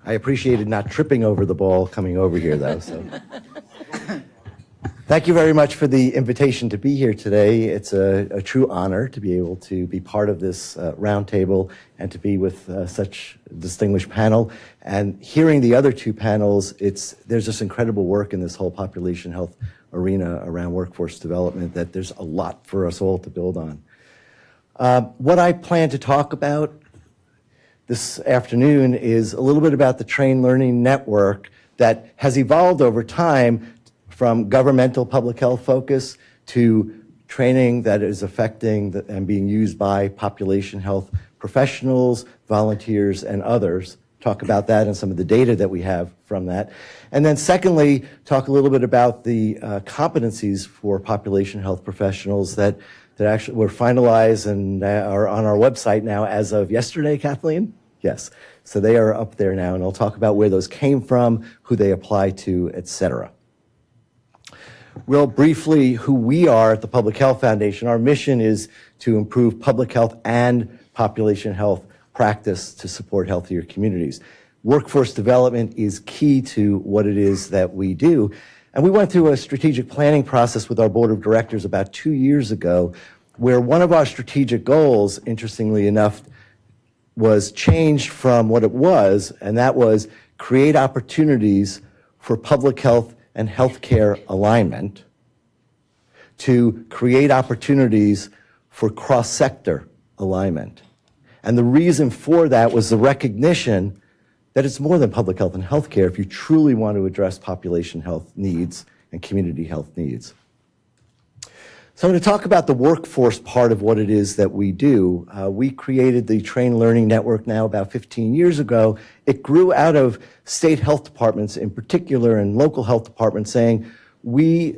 I appreciated not tripping over the ball coming over here, though. So. Thank you very much for the invitation to be here today. It's a true honor to be able to be part of this roundtable and to be with such a distinguished panel. And hearing the other two panels, there's just incredible work in this whole population health arena around workforce development that there's a lot for us all to build on. What I plan to talk about this afternoon is a little bit about the Train Learning Network that has evolved over time from governmental public health focus to training that is affecting and being used by population health professionals, volunteers, and others. Talk about that and some of the data that we have from that. And then secondly, talk a little bit about the competencies for population health professionals that actually were finalized and are on our website now as of yesterday, Kathleen? Yes. So they are up there now, and I'll talk about where those came from, who they apply to, et cetera. Real briefly, who we are at the Public Health Foundation. Our mission is to improve public health and population health practice to support healthier communities. Workforce development is key to what it is that we do. And we went through a strategic planning process with our board of directors about 2 years ago, where one of our strategic goals, interestingly enough, was changed from what it was, and that was create opportunities for public health and healthcare alignment, to create opportunities for cross-sector alignment. And the reason for that was the recognition that it's more than public health and healthcare if you truly want to address population health needs and community health needs. So I'm going to talk about the workforce part of what it is that we do. We created the Train Learning Network now about 15 years ago. It grew out of state health departments in particular and local health departments saying, we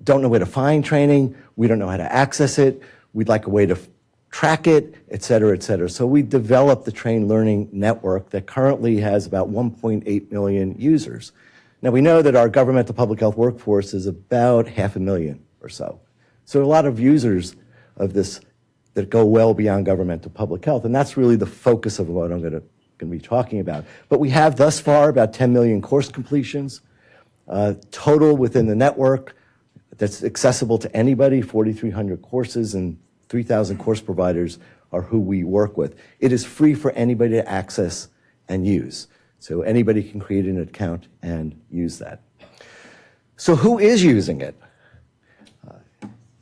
don't know where to find training, we don't know how to access it, we'd like a way to track it, et cetera, et cetera. So we developed the Train Learning Network that currently has about 1.8 million users. Now we know that our governmental public health workforce is about 500,000 or so. So a lot of users of this that go well beyond governmental public health, and that's really the focus of what I'm going to be talking about. But we have thus far about 10 million course completions, total within the network that's accessible to anybody, 4,300 courses, and 3,000 course providers are who we work with. It is free for anybody to access and use. So anybody can create an account and use that. So who is using it?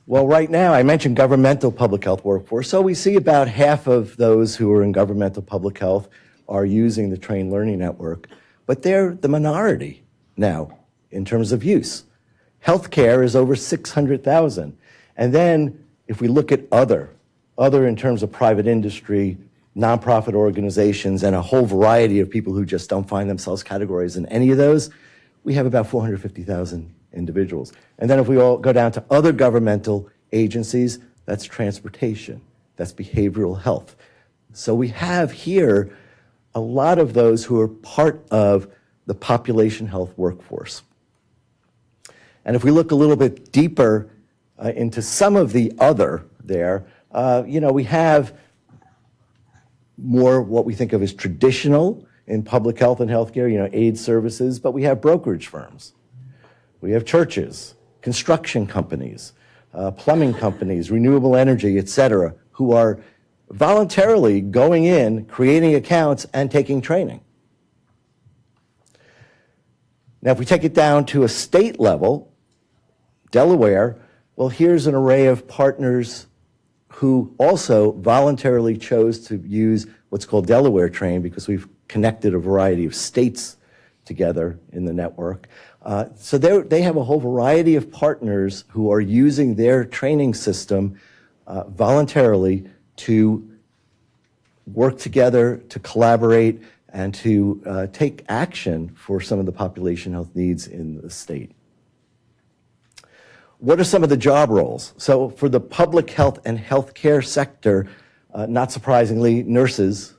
Well, right now, I mentioned governmental public health workforce, so we see about half of those who are in governmental public health are using the Train Learning Network, but they're the minority now in terms of use. Healthcare is over 600,000. And then if we look at other in terms of private industry, nonprofit organizations, and a whole variety of people who just don't find themselves categorized in any of those, we have about 450,000 individuals. And then if we all go down to other governmental agencies, that's transportation, that's behavioral health. So we have here a lot of those who are part of the population health workforce. And if we look a little bit deeper into some of the other there, we have more what we think of as traditional in public health and healthcare, aid services, but we have brokerage firms. We have churches, construction companies, plumbing companies, renewable energy, et cetera, who are voluntarily going in, creating accounts, and taking training. Now, if we take it down to a state level, Delaware, well, here's an array of partners who also voluntarily chose to use what's called Delaware Train because we've connected a variety of states together in the network. So they have a whole variety of partners who are using their training system voluntarily to work together, to collaborate, and to take action for some of the population health needs in the state. What are some of the job roles? So for the public health and healthcare sector, not surprisingly, nurses,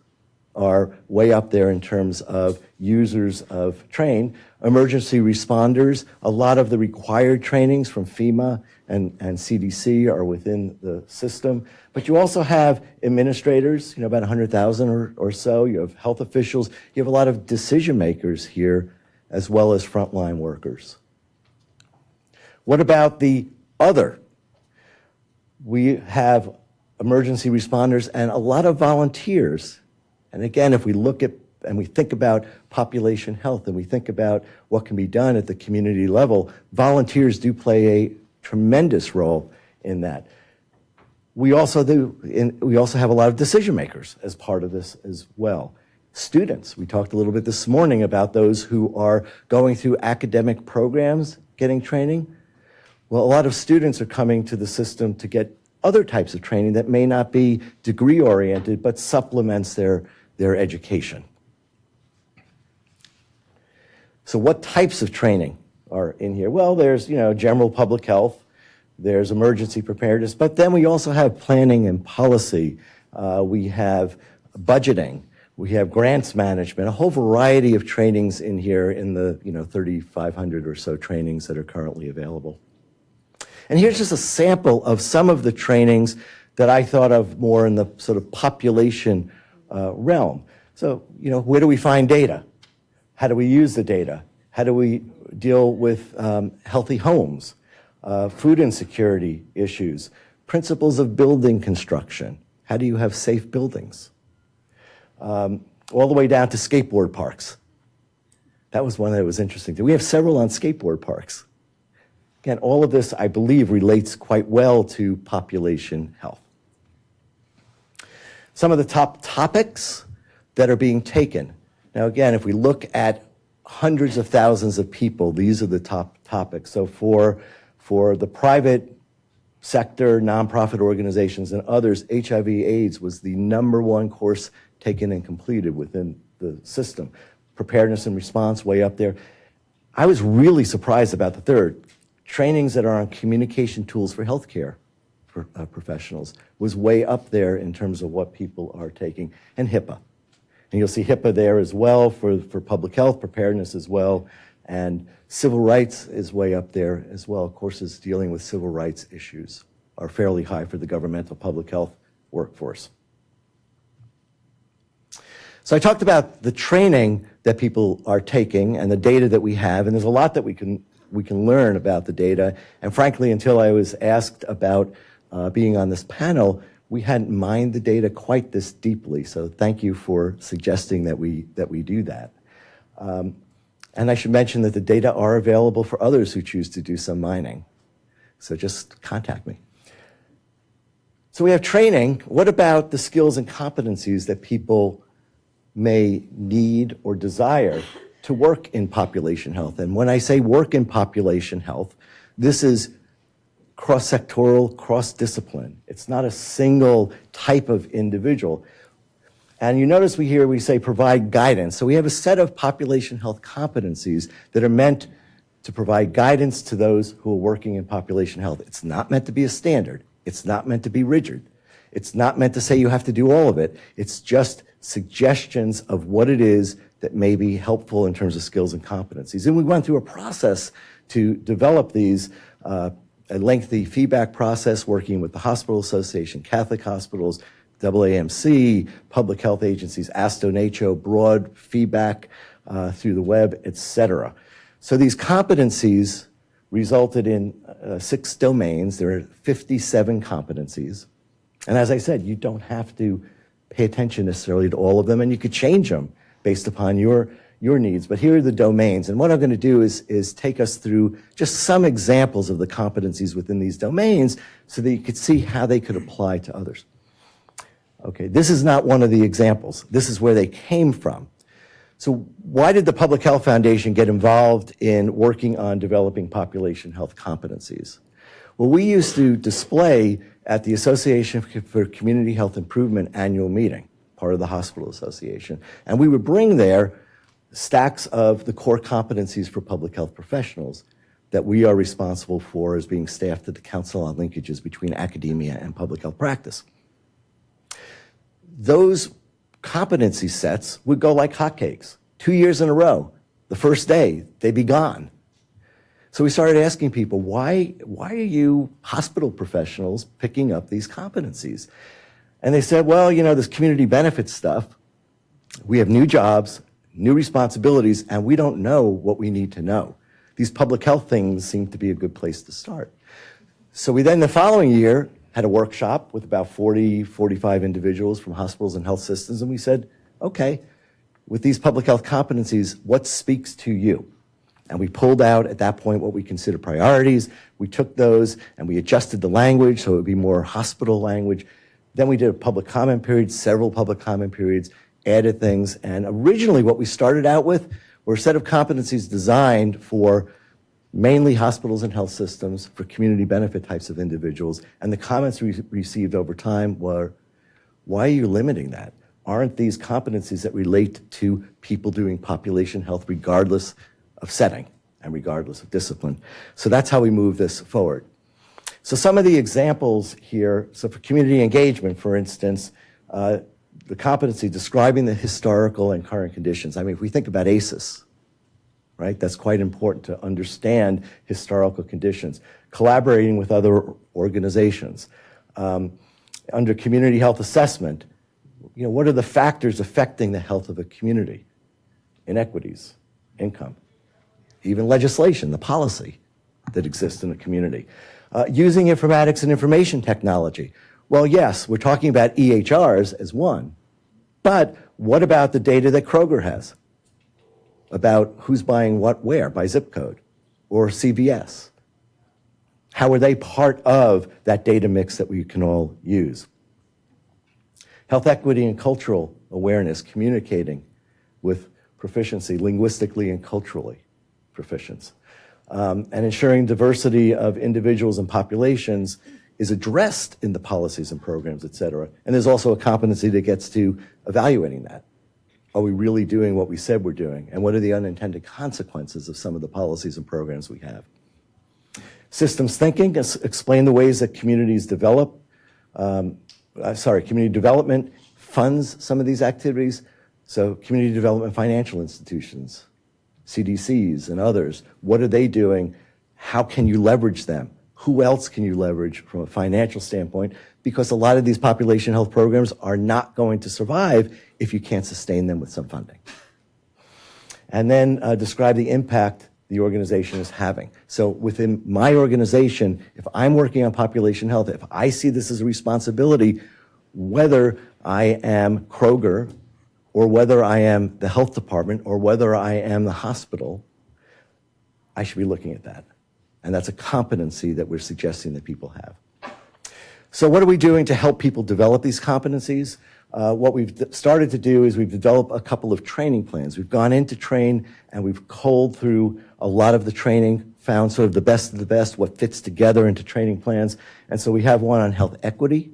are way up there in terms of users of train. Emergency responders, a lot of the required trainings from FEMA and CDC are within the system. But you also have administrators, about 100,000 or so. You have health officials. You have a lot of decision makers here, as well as frontline workers. What about the other? We have emergency responders and a lot of volunteers. And again, if we look at and we think about population health and we think about what can be done at the community level, volunteers do play a tremendous role in that. We also have a lot of decision makers as part of this as well. Students, we talked a little bit this morning about those who are going through academic programs, getting training. Well, a lot of students are coming to the system to get other types of training that may not be degree-oriented, but supplements their education. So what types of training are in here? Well, there's, general public health, there's emergency preparedness, but then we also have planning and policy. We have budgeting, we have grants management, a whole variety of trainings in here in the 3,500 or so trainings that are currently available. And here's just a sample of some of the trainings that I thought of more in the sort of population realm. So, where do we find data? How do we use the data? How do we deal with healthy homes, food insecurity issues, principles of building construction? How do you have safe buildings? All the way down to skateboard parks. That was one that was interesting. We have several on skateboard parks. Again, all of this, I believe, relates quite well to population health. Some of the top topics that are being taken. Now, again, if we look at hundreds of thousands of people, these are the top topics. So for the private sector, nonprofit organizations, and others, HIV/AIDS was the #1 course taken and completed within the system. Preparedness and response, way up there. I was really surprised about the third. Trainings that are on communication tools for healthcare professionals was way up there in terms of what people are taking, and HIPAA. And you'll see HIPAA there as well for public health, preparedness as well, and civil rights is way up there as well. Courses dealing with civil rights issues are fairly high for the governmental public health workforce. So I talked about the training that people are taking and the data that we have, and there's a lot that we can learn about the data. And frankly, until I was asked about being on this panel, we hadn't mined the data quite this deeply. So thank you for suggesting that we do that. And I should mention that the data are available for others who choose to do some mining. So just contact me. So we have training. What about the skills and competencies that people may need or desire to work in population health? And when I say work in population health, this is cross-sectoral, cross-discipline. It's not a single type of individual. And you notice we say provide guidance. So we have a set of population health competencies that are meant to provide guidance to those who are working in population health. It's not meant to be a standard. It's not meant to be rigid. It's not meant to say you have to do all of it. It's just suggestions of what it is that may be helpful in terms of skills and competencies. And we went through a process to develop these, a lengthy feedback process working with the Hospital Association, Catholic Hospitals, AAMC, public health agencies, ASTO, NACHO, broad feedback through the web, et cetera. So these competencies resulted in 6 domains. There are 57 competencies. And as I said, you don't have to pay attention necessarily to all of them, and you could change them based upon your needs. But here are the domains. And what I'm going to do is take us through just some examples of the competencies within these domains so that you could see how they could apply to others. Okay, this is not one of the examples. This is where they came from. So why did the Public Health Foundation get involved in working on developing population health competencies? Well, we used to display at the Association for Community Health Improvement annual meeting, part of the Hospital Association, and we would bring there stacks of the core competencies for public health professionals that we are responsible for as being staffed at the Council on Linkages between academia and public health practice. Those competency sets would go like hotcakes. 2 years in a row, the first day, they'd be gone. So we started asking people, why are you hospital professionals picking up these competencies? And they said, well, you know, this community benefits stuff, we have new jobs, new responsibilities, and we don't know what we need to know. These public health things seem to be a good place to start. So we then, the following year, had a workshop with about 40, 45 individuals from hospitals and health systems, and we said, okay, with these public health competencies, what speaks to you? And we pulled out, at that point, what we consider priorities. We took those and we adjusted the language so it would be more hospital language. Then we did a public comment period, several public comment periods, added things, and originally what we started out with were a set of competencies designed for mainly hospitals and health systems, for community benefit types of individuals, and the comments we received over time were, why are you limiting that? Aren't these competencies that relate to people doing population health regardless of setting and regardless of discipline? So that's how we move this forward. So some of the examples here, so for community engagement, for instance, the competency describing the historical and current conditions. I mean, if we think about ACEs, right, that's quite important to understand historical conditions. Collaborating with other organizations. Under community health assessment, you know, what are the factors affecting the health of a community? Inequities, income, even legislation, the policy that exists in a community. Using informatics and information technology. Well, yes, we're talking about EHRs as one, but what about the data that Kroger has about who's buying what where by zip code or CVS? How are they part of that data mix that we can all use? Health equity and cultural awareness, communicating with proficiency, linguistically and culturally proficiency. And ensuring diversity of individuals and populations is addressed in the policies and programs, et cetera. And there's also a competency that gets to evaluating that. Are we really doing what we said we're doing? And what are the unintended consequences of some of the policies and programs we have? Systems thinking, explain the ways that communities develop. Community development funds some of these activities. So community development financial institutions, CDCs and others, what are they doing? How can you leverage them? Who else can you leverage from a financial standpoint? Because a lot of these population health programs are not going to survive if you can't sustain them with some funding. And then describe the impact the organization is having. So within my organization, if I'm working on population health, if I see this as a responsibility, whether I am Kroger or whether I am the health department or whether I am the hospital, I should be looking at that. And that's a competency that we're suggesting that people have. So what are we doing to help people develop these competencies? What we've started to do is we've developed a couple of training plans. We've gone into train and we've culled through a lot of the training, found sort of the best of the best, what fits together into training plans. And so we have one on health equity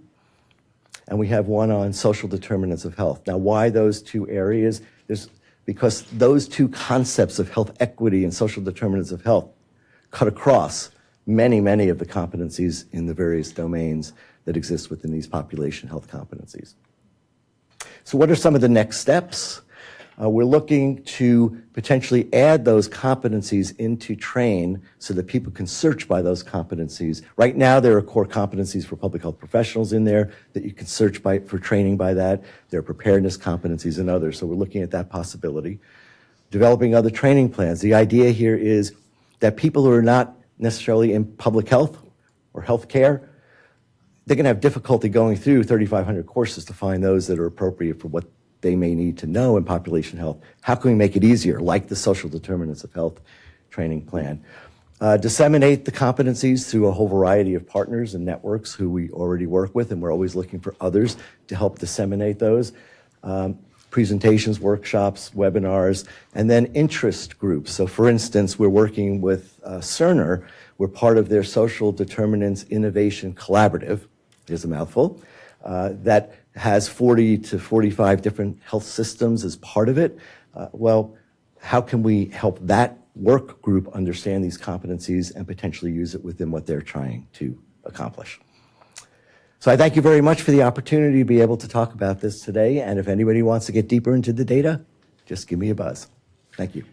and we have one on social determinants of health. Now, why those two areas? Because those two concepts of health equity and social determinants of health cut across many, many of the competencies in the various domains that exist within these population health competencies. So what are some of the next steps? We're looking to potentially add those competencies into train so that people can search by those competencies. Right now, there are core competencies for public health professionals in there that you can search by for training by that. There are preparedness competencies and others, so we're looking at that possibility. Developing other training plans. The idea here is that people who are not necessarily in public health or healthcare, they're going to have difficulty going through 3,500 courses to find those that are appropriate for what they may need to know in population health. How can we make it easier, like the social determinants of health training plan? Disseminate the competencies through a whole variety of partners and networks who we already work with, and we're always looking for others to help disseminate those. Presentations, workshops, webinars, and then interest groups. So for instance, we're working with Cerner. We're part of their Social Determinants Innovation Collaborative, here's a mouthful, that has 40 to 45 different health systems as part of it. Well, how can we help that work group understand these competencies and potentially use it within what they're trying to accomplish? So I thank you very much for the opportunity to be able to talk about this today. And if anybody wants to get deeper into the data, just give me a buzz. Thank you.